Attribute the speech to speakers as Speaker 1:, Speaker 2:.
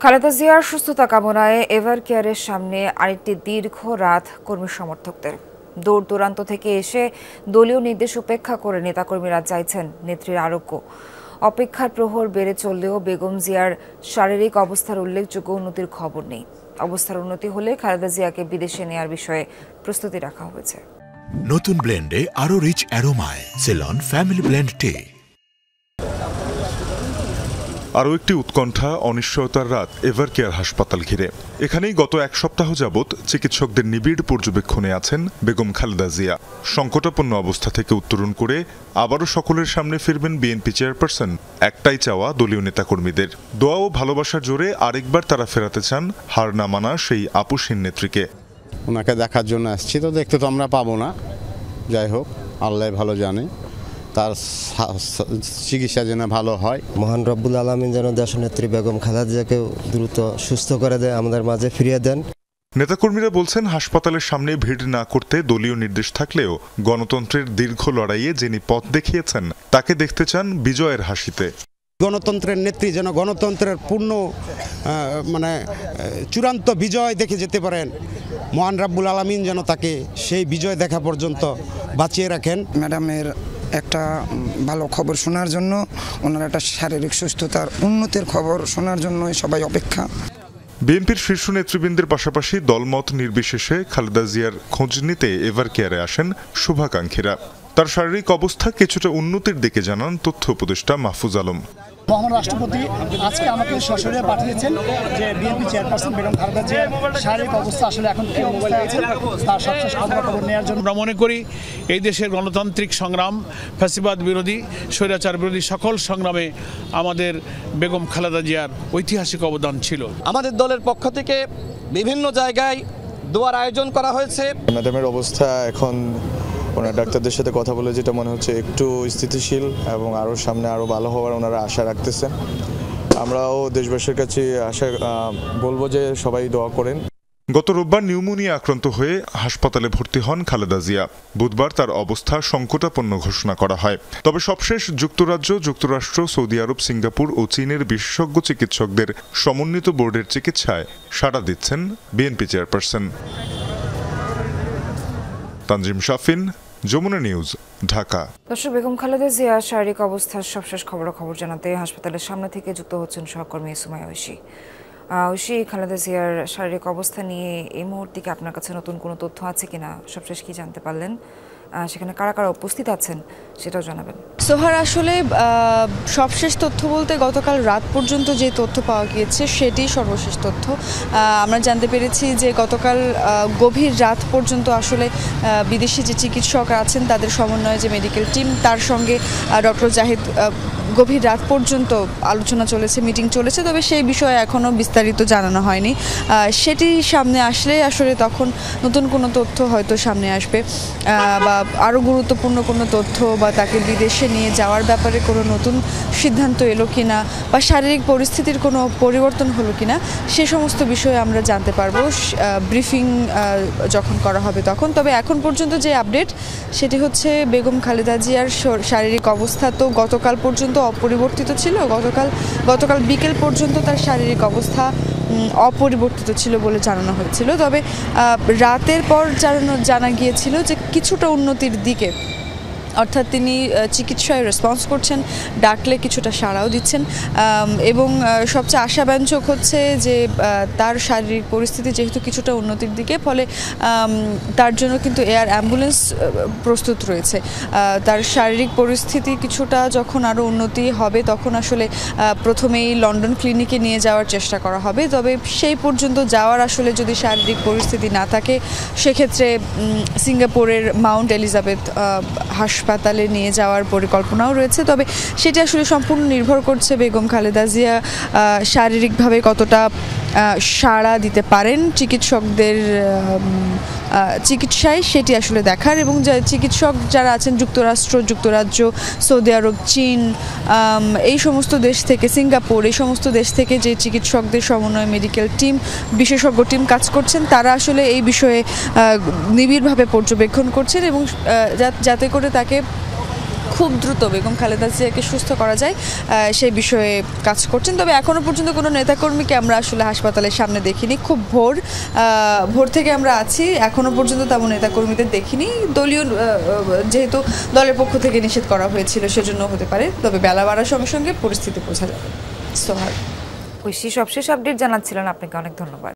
Speaker 1: খালেদা জিয়ার সুস্থতা কামনায় এভার কেয়ারের সামনে আরেকটি দীর্ঘ রাত কর্মী সমর্থকদের। দূর দূরান্ত থেকে এসে দলীয় নির্দেশ উপেক্ষা করে নেতাকর্মীরা চাইছেন নেত্রীর আরোগ্য। অপেক্ষার প্রহর বেড়ে চললেও বেগম জিয়ার শারীরিক অবস্থার উল্লেখযোগ্য উন্নতির খবর নেই। অবস্থার উন্নতি হলে খালেদা জিয়াকে বিদেশে নেয়ার বিষয়ে প্রস্তুতি রাখা হয়েছে।
Speaker 2: নতুন ব্লেন্ডে আরো রিচ অ্যারোমায় সেলন ফ্যামিলি ব্লেন্ড টে।
Speaker 3: আরও একটি উৎকণ্ঠা, অনিশ্চয়তার রাত এভার কেয়ার হাসপাতাল ঘিরে। এখানেই গত এক সপ্তাহ যাবৎ চিকিৎসকদের নিবিড় পর্যবেক্ষণে আছেন বেগম খালেদা জিয়া। সংকটাপন্ন অবস্থা থেকে উত্তরণ করে আবারও সকলের সামনে ফিরবেন বিএনপি চেয়ারপারসন। একটাই চাওয়া দলীয় নেতাকর্মীদের, দোয়া ও ভালোবাসার জোরে আরেকবার তারা ফেরাতে চান হার না মানা সেই আপুসীন নেত্রীকে।
Speaker 4: ওনাকে দেখার জন্য আসছি, তো দেখতে তো আমরা পাবো না। যাই হোক, আল্লাহ ভালো জানে, তার চিকিৎসা যেন ভালো হয়।
Speaker 5: মহান রব্বুল আলামিন যেন দেশনেত্রী বেগম খালেদা জিয়াকে দ্রুত সুস্থ করে দেয়, আমাদের মাঝে ফিরিয়ে দেন।
Speaker 3: নেতাকর্মীরা বলছেন, হাসপাতালের সামনে ভিড় না করতে দলীয় নির্দেশ থাকলেও গণতন্ত্রের দীর্ঘ লড়াইয়ে যিনি পথ দেখিয়েছেন তাকে দেখতে চান বিজয়ের হাসিতে।
Speaker 4: গণতন্ত্রের নেত্রী যেন গণতন্ত্রের পূর্ণ চূড়ান্ত বিজয় দেখে যেতে পারেন। মহান রব্বুল আলামিন যেন তাকে সেই বিজয় দেখা পর্যন্ত বাঁচিয়ে রাখেন।
Speaker 6: ম্যাডামের একটা ভালো খবর শোনার জন্য, ওনার একটা শারীরিক সুস্থতার উন্নতির খবর শোনার জন্য সবাই অপেক্ষা।
Speaker 3: বিএনপির শীর্ষ নেতৃবৃন্দের পাশাপাশি দলমত নির্বিশেষে খালেদা জিয়ার খোঁজ নিতে এভার কেয়ারে আসেন শুভাকাঙ্ক্ষীরা। তার শারীরিক অবস্থা কিছুটা উন্নতির দিকে জানান তথ্য উপদেষ্টা মাহফুজ আলম।
Speaker 7: মহান রাষ্ট্রপতি আজকে আমাকে সশরীরে পাঠিয়েছেন যে বিএনপি চেয়ারপারসন বেগম খালেদা জিয়ার শারীরিক অবস্থা আসলে এখন কি অবস্থায় আছে তার সবশেষ খবর নেওয়ার জন্য আমরা মনে করি এই দেশের গণতান্ত্রিক সংগ্রাম, ফ্যাসিবাদ বিরোধী, স্বৈরাচার বিরোধী সকল সংগ্রামে আমাদের বেগম খালেদা জিয়ার ঐতিহাসিক অবদান ছিল।
Speaker 8: আমাদের দলের পক্ষ থেকে বিভিন্ন জায়গায় দোয়ার আয়োজন করা হয়েছে।
Speaker 9: ম্যাডামের অবস্থা এখন ওনার ডাক্তারদের সাথে কথা বলে যেটা মনে হচ্ছে একটু স্থিতিশীল এবং আরও সামনে আরও ভালো হওয়ার ওনারা আশা রাখতেছেন। আমরাও দেশবাসীর কাছে আশা বলবো যে সবাই দোয়া করেন।
Speaker 3: গত রোববার নিউমোনিয়া আক্রান্ত হয়ে হাসপাতালে ভর্তি হন খালেদা জিয়া। বুধবার তার অবস্থা সংকটাপন্ন ঘোষণা করা হয়। তবে সবশেষ যুক্তরাজ্য, যুক্তরাষ্ট্র, সৌদি আরব, সিঙ্গাপুর ও চীনের বিশেষজ্ঞ চিকিৎসকদের সমন্বিত বোর্ডের চিকিৎসায় সাড়া দিচ্ছেন BNP chairperson. Tanjim Shafin, Jamuna news, Dhaka.
Speaker 1: দর্শক, বেগম খালেদা জিয়া শারীরিক অবস্থার সবশেষ খবরাখবর জানাতে হাসপাতালের সামনে থেকে যুক্ত হচ্ছেন সহকর্মী সুমাইয়া ঐশী। ঐশী, খালেদা জিয়ার শারীরিক অবস্থা নিয়ে এই মুহূর্তে কি আপনার কাছে নতুন কোনো তথ্য আছে কিনা? সবশেষ কি জানতে পারলেন? সেখানে কারা কারা উপস্থিত আছেন সেটাও জানাবেন।
Speaker 10: সোহার, আসলে সবশেষ তথ্য বলতে গতকাল রাত পর্যন্ত যে তথ্য পাওয়া গিয়েছে সেটি সর্বশেষ তথ্য। আমরা জানতে পেরেছি যে গতকাল গভীর রাত পর্যন্ত আসলে বিদেশি যে চিকিৎসক আছেন তাদের সমন্বয়ে যে মেডিকেল টিম, তার সঙ্গে ডক্টর জাহিদ গভীর রাত পর্যন্ত আলোচনা চলেছে, মিটিং চলেছে। তবে সেই বিষয়ে এখনও বিস্তারিত জানানো হয়নি। সেটি সামনে আসলে আসলে তখন নতুন কোনো তথ্য হয়তো সামনে আসবে, বা আরও গুরুত্বপূর্ণ কোনো তথ্য, বা তাকে বিদেশে নিয়ে যাওয়ার ব্যাপারে কোনো নতুন সিদ্ধান্ত এলো কিনা, বা শারীরিক পরিস্থিতির কোনো পরিবর্তন হলো কিনা, সে সমস্ত বিষয়ে আমরা জানতে পারবো ব্রিফিং যখন করা হবে তখন। তবে এখন পর্যন্ত যে আপডেট সেটি হচ্ছে বেগম খালেদা জিয়ার শারীরিক অবস্থা তো গতকাল পর্যন্ত অপরিবর্তিত ছিল। গতকাল বিকেল পর্যন্ত তার শারীরিক অবস্থা অপরিবর্তিত ছিল বলে জানানো হয়েছিল। তবে রাতের পর জানা গিয়েছিল যে কিছুটা উন্নতির দিকে, অর্থাৎ তিনি চিকিৎসায় রেসপন্স করছেন, ডাকলে কিছুটা সাড়াও দিচ্ছেন। এবং সবচেয়ে আশাব্যঞ্জক হচ্ছে যে তার শারীরিক পরিস্থিতি যেহেতু কিছুটা উন্নতির দিকে, ফলে তার জন্য কিন্তু এয়ার অ্যাম্বুলেন্স প্রস্তুত রয়েছে। তার শারীরিক পরিস্থিতি কিছুটা যখন আরও উন্নতি হবে তখন আসলে প্রথমেই লন্ডন ক্লিনিকে নিয়ে যাওয়ার চেষ্টা করা হবে। তবে সেই পর্যন্ত যাওয়ার আসলে যদি শারীরিক পরিস্থিতি না থাকে, সেক্ষেত্রে সিঙ্গাপুরের মাউন্ট এলিজাবেথ হাসপাতালে নিয়ে যাওয়ার পরিকল্পনাও রয়েছে। তবে সেটি আসলে সম্পূর্ণ নির্ভর করছে বেগম খালেদা জিয়া শারীরিকভাবে কতটা সাড়া দিতে পারেন চিকিৎসকদের চিকিৎসায়, সেটি আসলে দেখার। এবং চিকিৎসক যারা আছেন যুক্তরাষ্ট্র, যুক্তরাজ্য, সৌদি আরব, চীন, এই সমস্ত দেশ থেকে, সিঙ্গাপুর, এই সমস্ত দেশ থেকে যে চিকিৎসকদের সমন্বয় মেডিকেল টিম, বিশেষজ্ঞ টিম কাজ করছেন, তারা আসলে এই বিষয়ে নিবিড়ভাবে পর্যবেক্ষণ করছেন এবং যাতে করে তাকে খুব দ্রুত বেগম খালেদা জিয়াকে সুস্থ করা যায় সেই বিষয়ে কাজ করছেন। তবে এখনও পর্যন্ত কোনো নেতাকর্মীকে আমরা আসলে হাসপাতালের সামনে দেখিনি। খুব ভোর থেকে আমরা আছি, এখনও পর্যন্ত তেমন নেতাকর্মীদের দেখিনি। দলীয় যেহেতু দলের পক্ষ থেকে নিষেধ করা হয়েছিল সেজন্য হতে পারে, তবে বেলা বাড়ার সঙ্গে সঙ্গে পরিস্থিতি বোঝা যাবে। সোহাগ,
Speaker 1: ঐশী সবশেষ আপডেট জানাচ্ছিলেন, আপনাকে অনেক ধন্যবাদ।